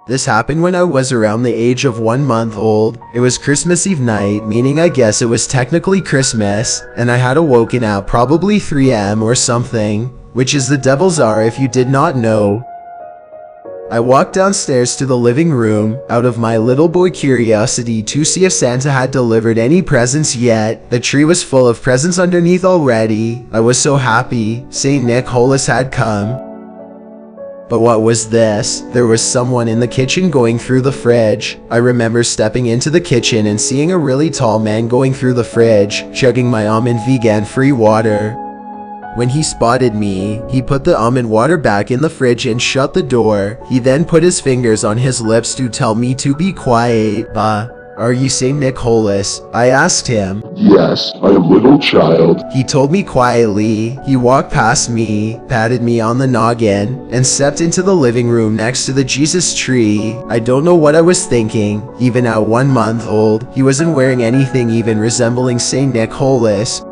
This happened when I was around the age of 1 month old. It was Christmas Eve night, meaning I guess it was technically Christmas, and I had awoken at probably 3 AM or something, which is the devil's hour if you did not know. I walked downstairs to the living room, out of my little boy curiosity to see if Santa had delivered any presents yet. The tree was full of presents underneath already. I was so happy. St. Nicholas had come. But what was this? There was someone in the kitchen going through the fridge. I remember stepping into the kitchen and seeing a really tall man going through the fridge, chugging my almond vegan-free water. When he spotted me, he put the almond water back in the fridge and shut the door. He then put his fingers on his lips to tell me to be quiet. Are you St. Nicholas? I asked him. Yes, I am little child. He told me quietly. He walked past me, patted me on the noggin, and stepped into the living room next to the Jesus tree. I don't know what I was thinking. Even at 1 month old, he wasn't wearing anything even resembling St. Nicholas.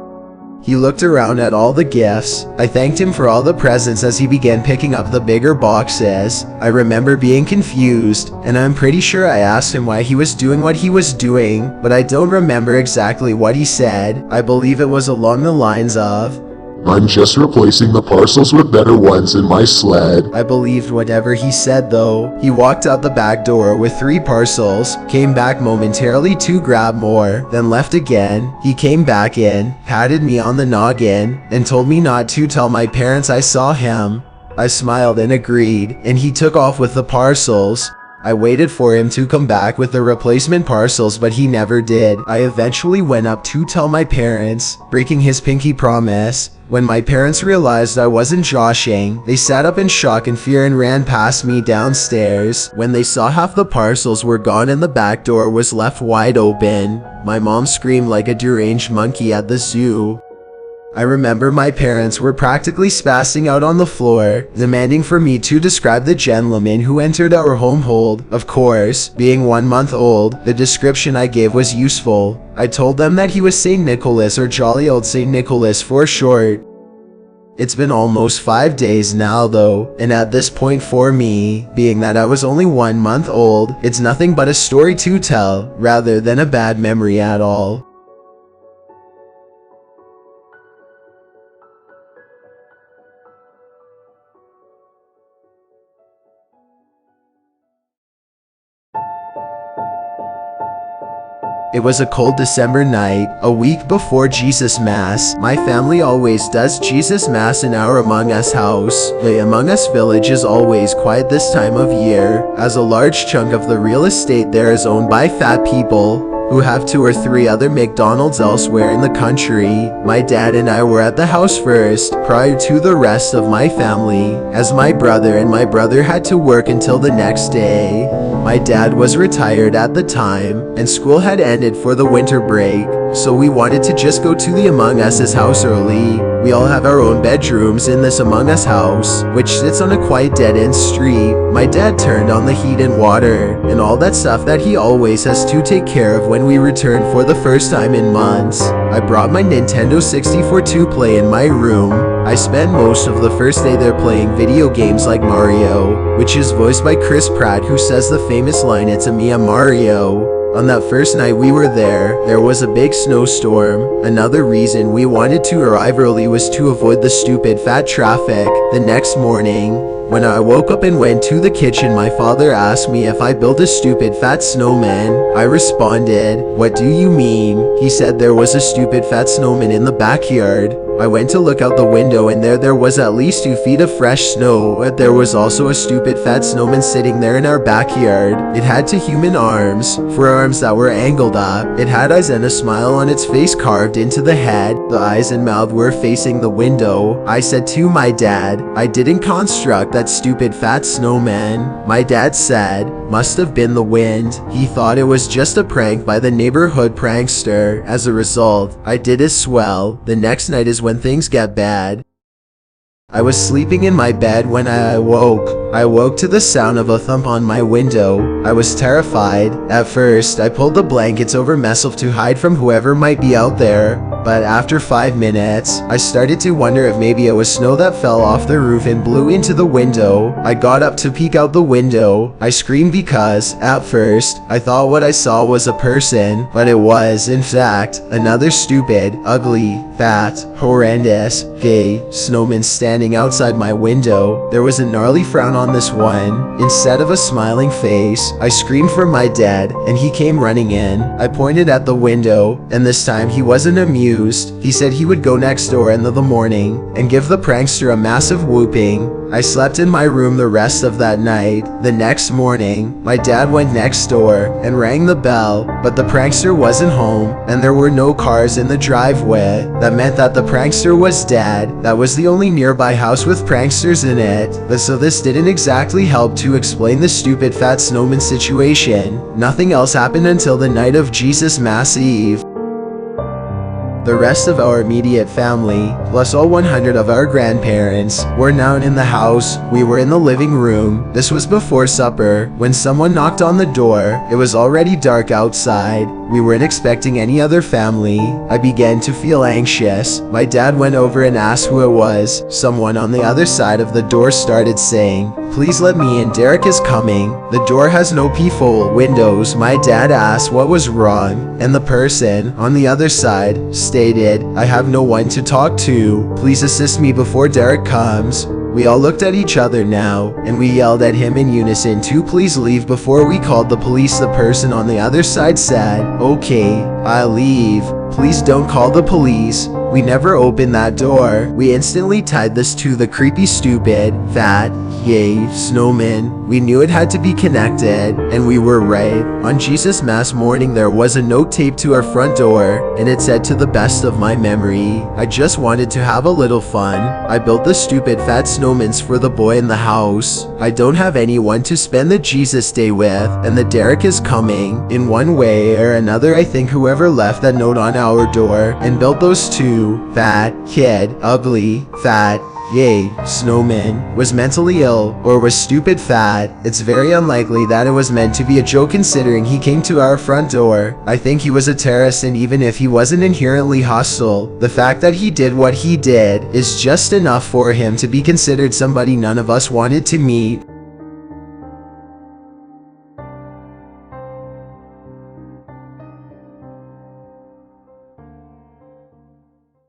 He looked around at all the gifts. I thanked him for all the presents as he began picking up the bigger boxes. I remember being confused, and I'm pretty sure I asked him why he was doing what he was doing, but I don't remember exactly what he said. I believe it was along the lines of, I'm just replacing the parcels with better ones in my sled. I believed whatever he said though. He walked out the back door with 3 parcels, came back momentarily to grab more, then left again. He came back in, patted me on the noggin, and told me not to tell my parents I saw him. I smiled and agreed, and he took off with the parcels. I waited for him to come back with the replacement parcels, but he never did. I eventually went up to tell my parents, breaking his pinky promise. When my parents realized I wasn't joshing, they sat up in shock and fear and ran past me downstairs. When they saw half the parcels were gone and the back door was left wide open, my mom screamed like a deranged monkey at the zoo. I remember my parents were practically spazzing out on the floor, demanding for me to describe the gentleman who entered our household. Of course, being 1 month old, the description I gave was useful. I told them that he was St. Nicholas, or jolly old St. Nicholas for short. It's been almost 5 days now though, and at this point for me, being that I was only 1 month old, it's nothing but a story to tell, rather than a bad memory at all. It was a cold December night, a week before Jesus Mass. My family always does Jesus Mass in our Among Us house. The Among Us village is always quiet this time of year, as a large chunk of the real estate there is owned by fat people who have 2 or 3 other McDonald's elsewhere in the country. My dad and I were at the house first, prior to the rest of my family, as my brother had to work until the next day. My dad was retired at the time, and school had ended for the winter break, so we wanted to just go to the Among Us's house early. We all have our own bedrooms in this Among Us house, which sits on a quiet dead-end street. My dad turned on the heat and water, and all that stuff that he always has to take care of when we return for the first time in months. I brought my Nintendo 64 to play in my room. I spent most of the first day there playing video games like Mario, which is voiced by Chris Pratt, who says the famous line, "It's a me, I'm Mario." On that first night we were there was a big snowstorm. Another reason we wanted to arrive early was to avoid the stupid fat traffic. The next morning, when I woke up and went to the kitchen, my father asked me if I built a stupid fat snowman. I responded, "What do you mean?" He said there was a stupid fat snowman in the backyard. I went to look out the window and there was at least 2 feet of fresh snow. There was also a stupid fat snowman sitting there in our backyard. It had 2 human arms, forearms that were angled up. It had eyes and a smile on its face carved into the head. The eyes and mouth were facing the window. I said to my dad, "I didn't construct that stupid fat snowman." My dad said, "Must have been the wind." He thought it was just a prank by the neighborhood prankster. As a result, I did as well. The next night is when things get bad. I was sleeping in my bed when I awoke. I woke to the sound of a thump on my window. I was terrified. At first, I pulled the blankets over myself to hide from whoever might be out there. But after 5 minutes, I started to wonder if maybe it was snow that fell off the roof and blew into the window. I got up to peek out the window. I screamed because, at first, I thought what I saw was a person, but it was, in fact, another stupid, ugly, fat, horrendous, gay snowman standing outside my window. There was a gnarly frown on this one. Instead of a smiling face, I screamed for my dad, and he came running in. I pointed at the window, and this time he wasn't amused. He said he would go next door in the morning and give the prankster a massive whooping. I slept in my room the rest of that night. The next morning, my dad went next door and rang the bell, but the prankster wasn't home and there were no cars in the driveway. That meant that the prankster was dead. That was the only nearby house with pranksters in it. But so this didn't exactly help to explain the stupid fat snowman situation. Nothing else happened until the night of Jesus Mass Eve. The rest of our immediate family, plus all 100 of our grandparents, were now in the house. We were in the living room. This was before supper, when someone knocked on the door. It was already dark outside. We weren't expecting any other family. I began to feel anxious. My dad went over and asked who it was. Someone on the other side of the door started saying, "Please let me in, Derek is coming." The door has no peephole windows. My dad asked what was wrong, and the person on the other side stated, "I have no one to talk to. Please assist me before Derek comes." We all looked at each other now, and we yelled at him in unison to please leave before we called the police. The person on the other side said, "Okay, I'll leave. Please don't call the police." We never opened that door. We instantly tied this to the creepy, stupid, fat, gay snowman. We knew it had to be connected, and we were right. On Jesus Mass morning, there was a note taped to our front door, and it said, "To the best of my memory, I just wanted to have a little fun. I built the stupid fat snowmans for the boy in the house. I don't have anyone to spend the Jesus day with, and the Derek is coming. In one way or another, I think whoever left that note on our door and built those two fat, kid, ugly, fat, gay snowman was mentally ill or was stupid fat. It's very unlikely that it was meant to be a joke considering he came to our front door. I think he was a terrorist, and even if he wasn't inherently hostile, the fact that he did what he did is just enough for him to be considered somebody none of us wanted to meet.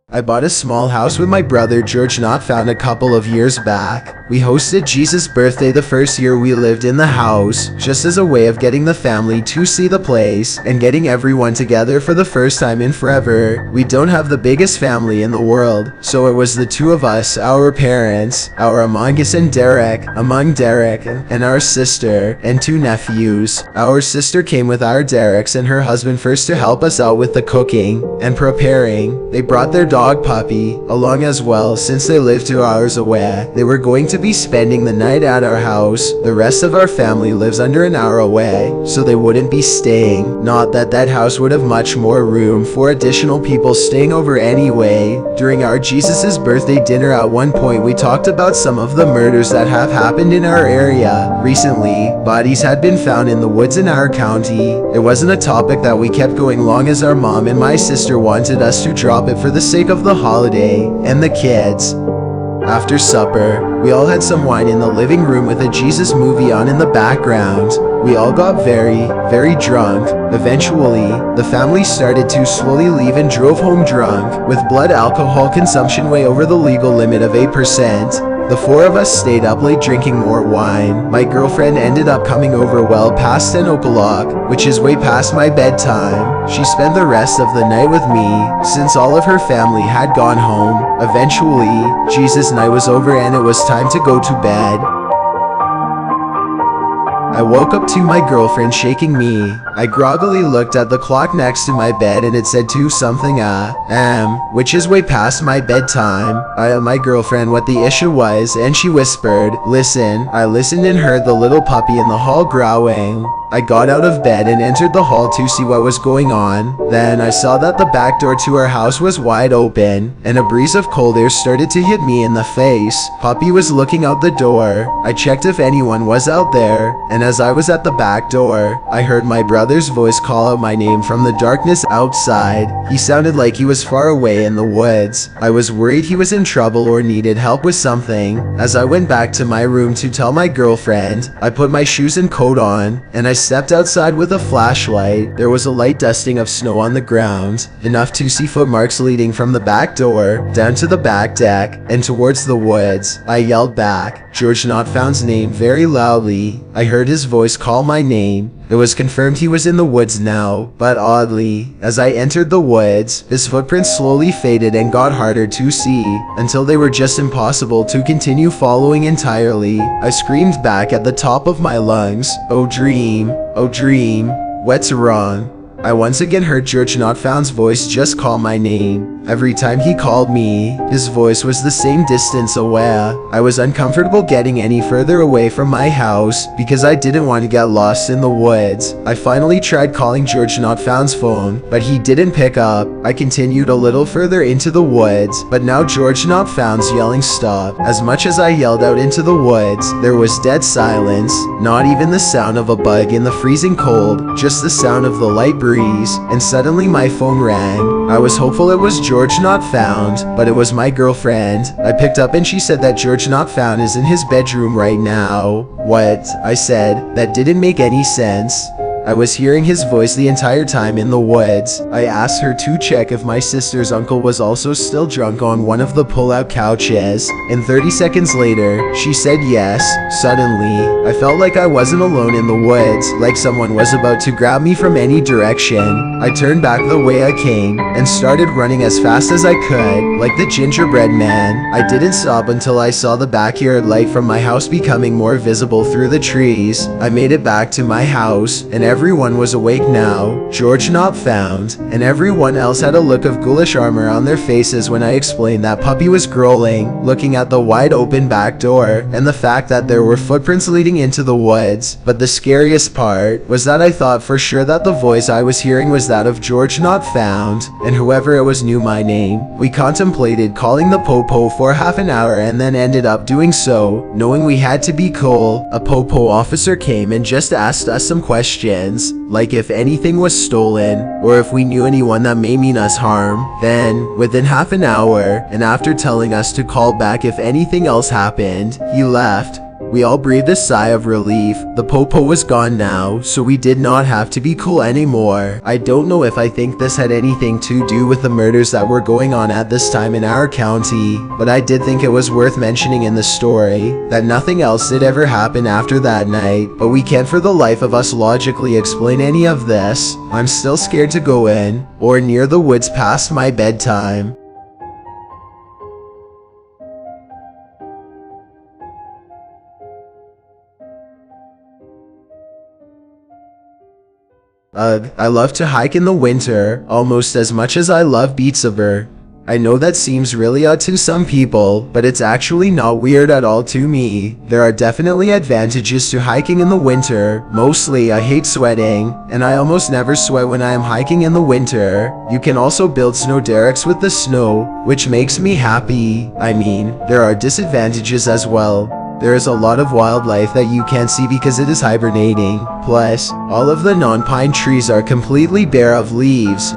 I bought a small house with my brother George, not found a couple of years back. We hosted Jesus' birthday the first year we lived in the house, just as a way of getting the family to see the place and getting everyone together for the first time in forever. We don't have the biggest family in the world, so it was the two of us, our parents, our among us and Derek, and our sister and two nephews. Our sister came with our Derek's and her husband first to help us out with the cooking and preparing. They brought their dog puppy along as well since they lived 2 hours away. They were going to be spending the night at our house. The rest of our family lives under an hour away, so they wouldn't be staying. Not that that house would have much more room for additional people staying over anyway. During our Jesus's birthday dinner at one point, we talked about some of the murders that have happened in our area. Recently, bodies had been found in the woods in our county. It wasn't a topic that we kept going long as our mom and my sister wanted us to drop it for the sake of the holiday and the kids. After supper, we all had some wine in the living room with a Jesus movie on in the background. We all got very, very drunk. Eventually, the family started to slowly leave and drove home drunk, with blood alcohol consumption way over the legal limit of 8%. The four of us stayed up late drinking more wine. My girlfriend ended up coming over well past 10 o'clock, which is way past my bedtime. She spent the rest of the night with me, since all of her family had gone home. Eventually, Jesus' night was over and it was time to go to bed. I woke up to my girlfriend shaking me. I groggily looked at the clock next to my bed and it said 2 something a.m., which is way past my bedtime. I asked my girlfriend what the issue was and she whispered, "Listen." I listened and heard the little puppy in the hall growling. I got out of bed and entered the hall to see what was going on. Then I saw that the back door to our house was wide open, and a breeze of cold air started to hit me in the face. Puppy was looking out the door. I checked if anyone was out there, and as I was at the back door, I heard my brother's voice call out my name from the darkness outside. He sounded like he was far away in the woods. I was worried he was in trouble or needed help with something. As I went back to my room to tell my girlfriend, I put my shoes and coat on, and I stepped outside with a flashlight. There was a light dusting of snow on the ground, enough to see footmarks leading from the back door, down to the back deck, and towards the woods. I yelled back, George Not Found's name very loudly. I heard his voice call my name. It was confirmed he was in the woods now, but oddly, as I entered the woods, his footprints slowly faded and got harder to see, until they were just impossible to continue following entirely. I screamed back at the top of my lungs, oh dream, what's wrong? I once again heard George Not Found's voice just call my name. Every time he called me, his voice was the same distance away. I was uncomfortable getting any further away from my house because I didn't want to get lost in the woods. I finally tried calling George Not Found's phone, but he didn't pick up. I continued a little further into the woods, but now George Not Found's yelling stopped. As much as I yelled out into the woods, there was dead silence, not even the sound of a bug in the freezing cold, just the sound of the light breeze, and suddenly my phone rang. I was hopeful it was George Not Found, but it was my girlfriend. I picked up and she said that George Not Found is in his bedroom right now. What? I said. That didn't make any sense. I was hearing his voice the entire time in the woods. I asked her to check if my sister's uncle was also still drunk on one of the pull-out couches, and 30 seconds later, she said yes. Suddenly, I felt like I wasn't alone in the woods, like someone was about to grab me from any direction. I turned back the way I came, and started running as fast as I could, like the gingerbread man. I didn't stop until I saw the backyard light from my house becoming more visible through the trees. I made it back to my house, and everyone was awake now, George Not Found, and everyone else had a look of ghoulish armor on their faces when I explained that Puppy was growling, looking at the wide open back door, and the fact that there were footprints leading into the woods. But the scariest part was that I thought for sure that the voice I was hearing was that of George Not Found, and whoever it was knew my name. We contemplated calling the Popo for half an hour and then ended up doing so, knowing we had to be cool. A Popo officer came and just asked us some questions, like if anything was stolen, or if we knew anyone that may mean us harm. Then, within half an hour, and after telling us to call back if anything else happened, he left. We all breathed a sigh of relief. The Popo was gone now, so we did not have to be cool anymore. I don't know if I think this had anything to do with the murders that were going on at this time in our county, but I did think it was worth mentioning in the story that nothing else did ever happen after that night, but we can't for the life of us logically explain any of this. I'm still scared to go in or near the woods past my bedtime. I love to hike in the winter, almost as much as I love Beetsover. I know that seems really odd to some people, but it's actually not weird at all to me. There are definitely advantages to hiking in the winter. Mostly, I hate sweating, and I almost never sweat when I am hiking in the winter. You can also build snow derricks with the snow, which makes me happy. I mean, there are disadvantages as well. There is a lot of wildlife that you can't see because it is hibernating. Plus, all of the non-pine trees are completely bare of leaves.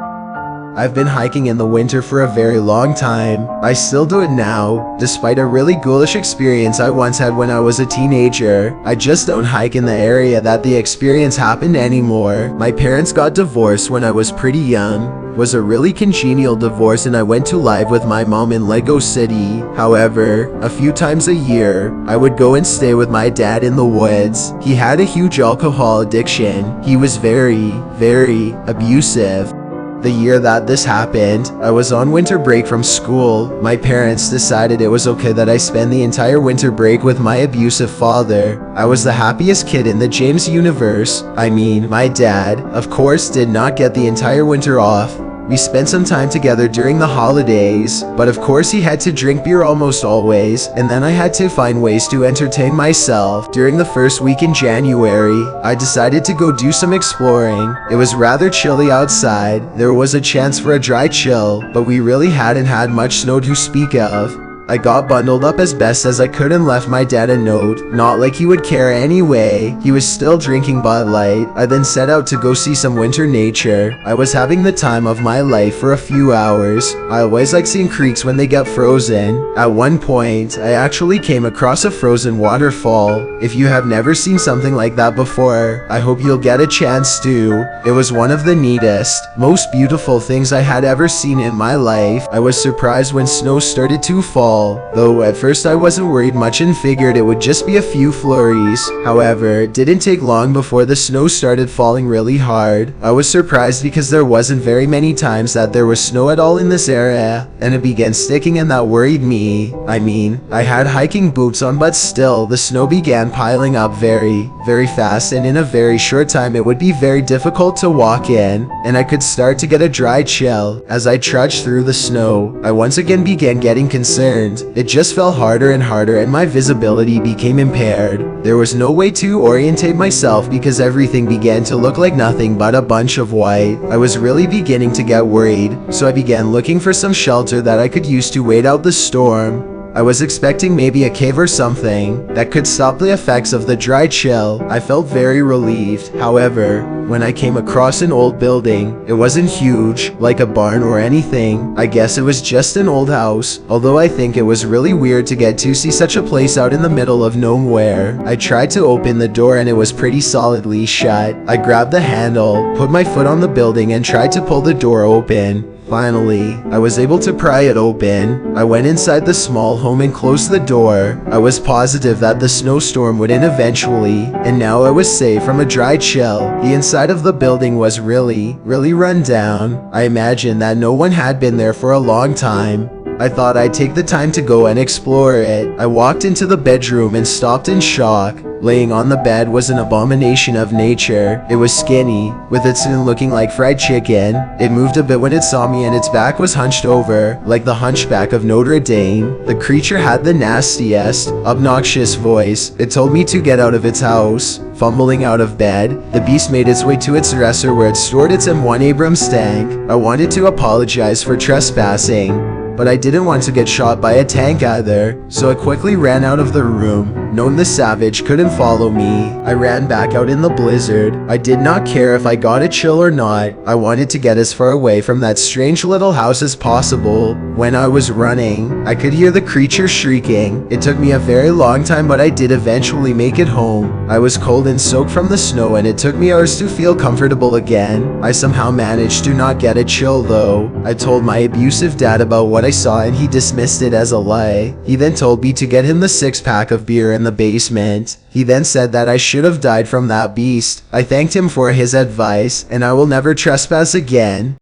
I've been hiking in the winter for a very long time. I still do it now, despite a really ghoulish experience I once had when I was a teenager. I just don't hike in the area that the experience happened anymore. My parents got divorced when I was pretty young. It was a really congenial divorce and I went to live with my mom in Lego City. However, a few times a year, I would go and stay with my dad in the woods. He had a huge alcohol addiction. He was very, very abusive. The year that this happened, I was on winter break from school. My parents decided it was okay that I spend the entire winter break with my abusive father. I was the happiest kid in the James universe. I mean, my dad, of course, did not get the entire winter off. We spent some time together during the holidays, but of course he had to drink beer almost always, and then I had to find ways to entertain myself. During the first week in January, I decided to go do some exploring. It was rather chilly outside. There was a chance for a dry chill, but we really hadn't had much snow to speak of. I got bundled up as best as I could and left my dad a note, not like he would care anyway. He was still drinking Bud Light. I then set out to go see some winter nature. I was having the time of my life for a few hours. I always like seeing creeks when they get frozen. At one point, I actually came across a frozen waterfall. If you have never seen something like that before, I hope you'll get a chance to. It was one of the neatest, most beautiful things I had ever seen in my life. I was surprised when snow started to fall, though at first I wasn't worried much and figured it would just be a few flurries. However, it didn't take long before the snow started falling really hard. I was surprised because there wasn't very many times that there was snow at all in this area, and it began sticking and that worried me. I had hiking boots on, but still, the snow began piling up very fast, and in a very short time it would be very difficult to walk in, and I could start to get a dry chill. As I trudged through the snow, I once again began getting concerned. It just fell harder and harder and my visibility became impaired. There was no way to orientate myself because everything began to look like nothing but a bunch of white. I was really beginning to get worried, so I began looking for some shelter that I could use to wait out the storm. I was expecting maybe a cave or something that could stop the effects of the dry chill. I felt very relieved. However, when I came across an old building, it wasn't huge, like a barn or anything. I guess it was just an old house, although I think it was really weird to get to see such a place out in the middle of nowhere. I tried to open the door and it was pretty solidly shut. I grabbed the handle, put my foot on the building and tried to pull the door open. Finally, I was able to pry it open. I went inside the small home and closed the door. I was positive that the snowstorm would end eventually, and now I was safe from a dry chill. The inside of the building was really run down. I imagined that no one had been there for a long time. I thought I'd take the time to go and explore it. I walked into the bedroom and stopped in shock. Laying on the bed was an abomination of nature. It was skinny, with its skin looking like fried chicken. It moved a bit when it saw me and its back was hunched over, like the hunchback of Notre Dame. The creature had the nastiest, obnoxious voice. It told me to get out of its house. Fumbling out of bed, the beast made its way to its dresser where it stored its M1 Abrams tank. I wanted to apologize for trespassing, but I didn't want to get shot by a tank either, so I quickly ran out of the room. Knowing the savage couldn't follow me, I ran back out in the blizzard. I did not care if I got a chill or not. I wanted to get as far away from that strange little house as possible. When I was running, I could hear the creature shrieking. It took me a very long time, but I did eventually make it home. I was cold and soaked from the snow and it took me hours to feel comfortable again. I somehow managed to not get a chill though. I told my abusive dad about what I saw and he dismissed it as a lie. He then told me to get him the 6-pack of beer in the basement. He then said that I should have died from that beast. I thanked him for his advice and I will never trespass again.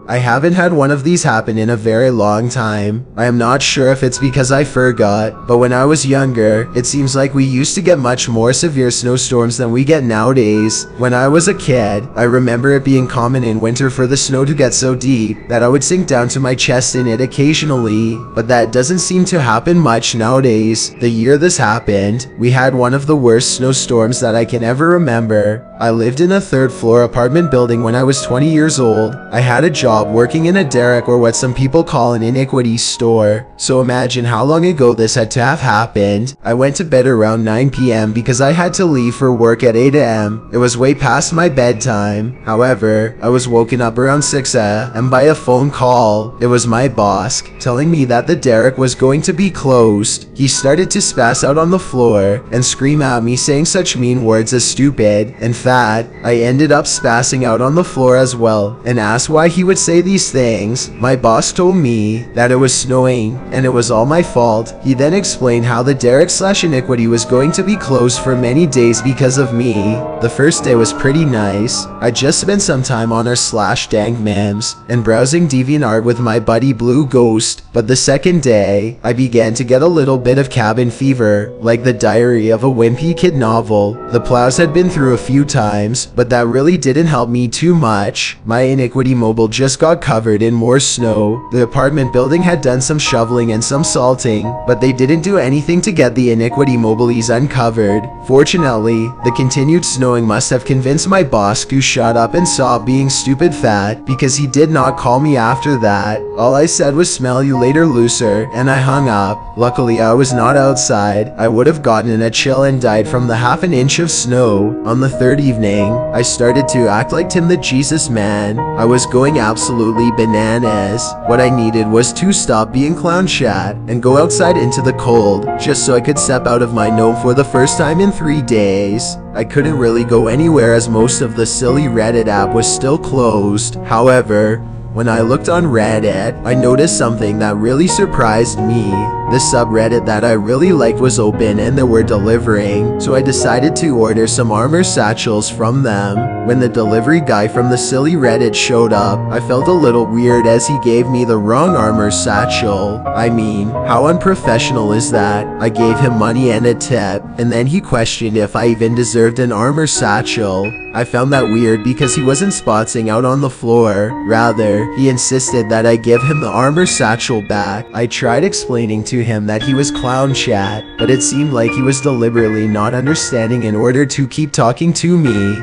I haven't had one of these happen in a very long time. I am not sure if it's because I forgot, but when I was younger, it seems like we used to get much more severe snowstorms than we get nowadays. When I was a kid, I remember it being common in winter for the snow to get so deep that I would sink down to my chest in it occasionally, but that doesn't seem to happen much nowadays. The year this happened, we had one of the worst snowstorms that I can ever remember. I lived in a 3rd-floor apartment building when I was 20 years old. I had a job working in a derrick, or what some people call an Iniquity store. So imagine how long ago this had to have happened. I went to bed around 9 p.m. because I had to leave for work at 8 a.m. It was way past my bedtime. However, I was woken up around 6 a.m. by a phone call. It was my boss telling me that the derrick was going to be closed. He started to spaz out on the floor and scream at me, saying such mean words as stupid and fat. I ended up spazzing out on the floor as well and asked why he would say these things. My boss told me that it was snowing and it was all my fault. He then explained how the Derek/Iniquity was going to be closed for many days because of me. The first day was pretty nice. I just spent some time on our /dank memes and browsing DeviantArt with my buddy Blue Ghost, but the second day, I began to get a little bit of cabin fever, like the Diary of a Wimpy Kid novel. The plows had been through a few times, but that really didn't help me too much. My Iniquity mobile just got covered in more snow. The apartment building had done some shoveling and some salting, but they didn't do anything to get the Iniquity mobiles uncovered. Fortunately, the continued snowing must have convinced my boss to shut up and stop being stupid fat, because he did not call me after that. All I said was smell you later loser, and I hung up. Luckily I was not outside. I would have gotten a chill and died from the half an inch of snow. On the third evening, I started to act like Tim the Jesus Man. I was going absolutely bananas. What I needed was to stop being clown chat and go outside into the cold, just so I could step out of my gnome for the first time in 3 days. I couldn't really go anywhere as most of the silly Reddit app was still closed. However, when I looked on Reddit, I noticed something that really surprised me. The subreddit that I really liked was open and they were delivering, so I decided to order some armor satchels from them. When the delivery guy from the silly Reddit showed up, I felt a little weird as he gave me the wrong armor satchel. I mean, how unprofessional is that? I gave him money and a tip, and then he questioned if I even deserved an armor satchel. I found that weird because he wasn't spotsing out on the floor. Rather, he insisted that I give him the armor satchel back. I tried explaining to him that he was clown chat, but it seemed like he was deliberately not understanding in order to keep talking to me.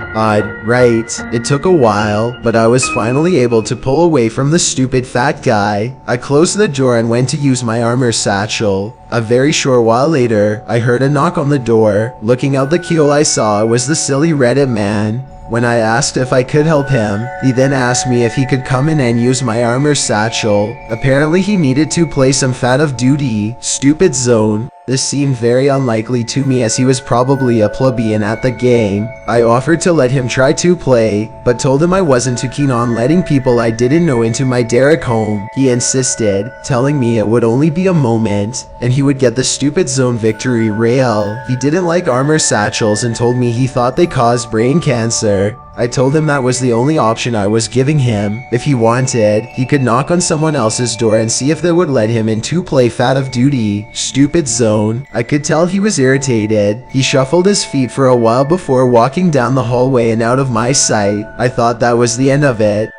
Right. It took a while, but I was finally able to pull away from the stupid fat guy. I closed the door and went to use my armor satchel. A very short while later, I heard a knock on the door. Looking out the keyhole, I saw it was the silly Reddit man. When I asked if I could help him, he then asked me if he could come in and use my armor satchel. Apparently he needed to play some Fat of Duty, Stupid Zone. This seemed very unlikely to me as he was probably a plebeian at the game. I offered to let him try to play, but told him I wasn't too keen on letting people I didn't know into my Derek home. He insisted, telling me it would only be a moment, and he would get the Stupid Zone victory rail. He didn't like armor satchels and told me he thought they caused brain cancer. I told him that was the only option I was giving him. If he wanted, he could knock on someone else's door and see if they would let him in to play Fat of Duty, Stupid Zone. I could tell he was irritated. He shuffled his feet for a while before walking down the hallway and out of my sight. I thought that was the end of it.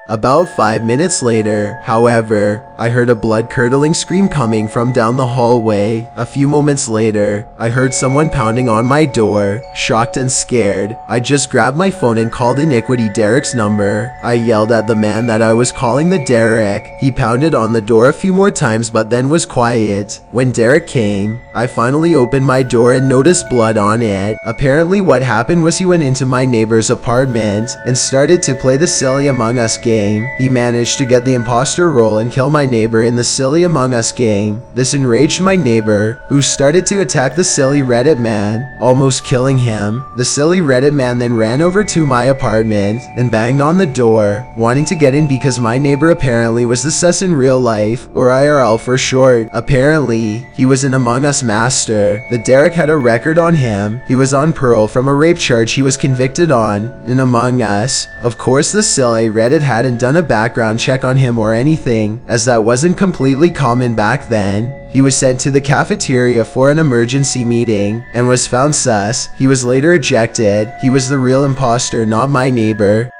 About 5 minutes later, however, I heard a blood-curdling scream coming from down the hallway. A few moments later, I heard someone pounding on my door. Shocked and scared, I just grabbed my phone and called Iniquity Derek's number. I yelled at the man that I was calling the Derek. He pounded on the door a few more times but then was quiet. When Derek came, I finally opened my door and noticed blood on it. Apparently what happened was he went into my neighbor's apartment and started to play the Silly Among Us game. He managed to get the imposter role and kill my neighbor in the Silly Among Us game. This enraged my neighbor, who started to attack the silly Reddit man, almost killing him. The silly Reddit man then ran over to my apartment and banged on the door, wanting to get in because my neighbor apparently was the sus in real life, or IRL for short. Apparently, he was an Among Us master. The Derek had a record on him. He was on parole from a rape charge he was convicted on in Among Us. Of course, the silly Reddit hadn't done a background check on him or anything, as that wasn't completely common back then. He was sent to the cafeteria for an emergency meeting and was found sus. He was later ejected. He was the real imposter, not my neighbor.